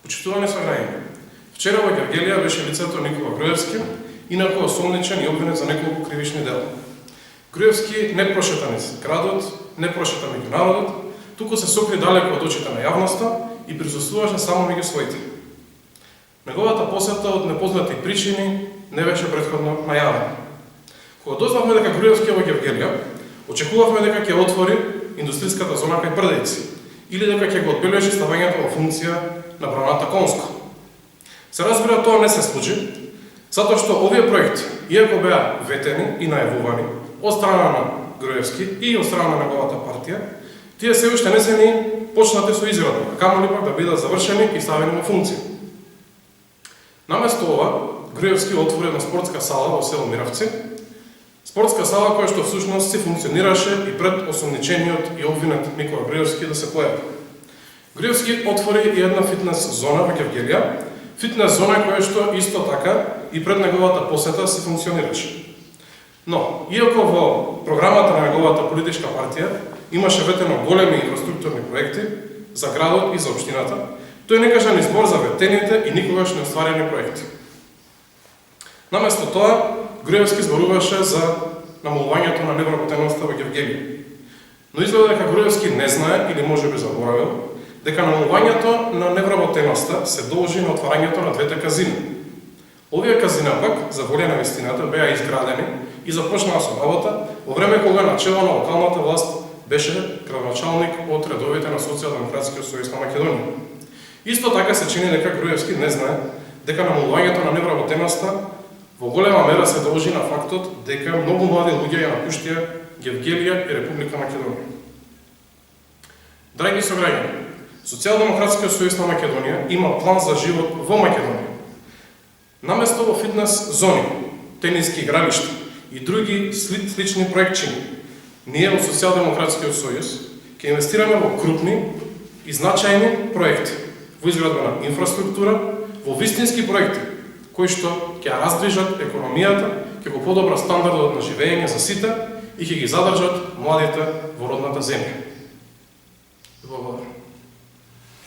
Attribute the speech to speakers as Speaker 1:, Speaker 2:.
Speaker 1: Почитувани сограѓања, вчера во Гевгелија беше лицето Никола Груевски, инаку осомничен и обвинет за неколку кривични дела. Груевски не прошета низ градот, не прошета меѓу народот, туку се сокри далеко од очите на јавноста и присуствуваше само меѓу своите. Неговата посета од непознати причини не беше претходно најавена. Кога дознавме дека Груевски е во Гевгелија, очекувавме дека ќе отвори индустријската зона кај Брдејци или дека ќе го одбележи ставањето во функција на браната Конско. Се разбира, тоа не се случи, затоа што овие проекти, иако беа ветени и најавувани од страна на Груевски и од страна на неговата партија, тие се уште не се ни почнати со изградба, камо ли пак да бидат завршени и ставени во функција. Наместо ова, Груевски отвори една спортска сала во село Миравци, спортска сала која што всушност се функционираше и пред осомничениот и обвинет Никола Груевски да се појави. Груевски отвори и една фитнес зона во Гевгелија, фитнес зона која што исто така и пред неговата посета се функционираше. Но, иако во програмата на неговата политичка партија имаше ветено големи инфраструктурни проекти за градот и за општината, тој не кажа ни збор за ветените и никогаш не остварени проекти. Наместо тоа, Груевски зборуваше за намалувањето на невработеноста во Гевгелија. Но изгледа дека Груевски не знае или можеби заборавил дека намалувањето на невработеноста се должи на отварањето на двете казини. Овие казина пак, за волја на вистината, беа изградени и започнаа со работа во време кога начело на локалната власт беше градоначалник од редовите на Социјалдемократскиот сојуз на Македонија. Исто така се чини дека Груевски не знае дека намалувањето на невработеноста во голема мера се должи на фактот дека многу млади луѓе ја напуштија Гевгелија и Република Македонија. Драги сограѓани, Социјалдемократскиот сојуз на Македонија има план за живот во Македонија. Наместо во фитнес зони, тениски игралишта и други слични проектчини, ние во Социјалдемократскиот сојуз ќе инвестираме во крупни и значајни проекти, во изградба на инфраструктура, во вистински проекти, кои што ќе ја раздвижат економијата, ќе го подобра стандардот на живење за сите и ќе ги задржат младите во родната земја. Благодарам.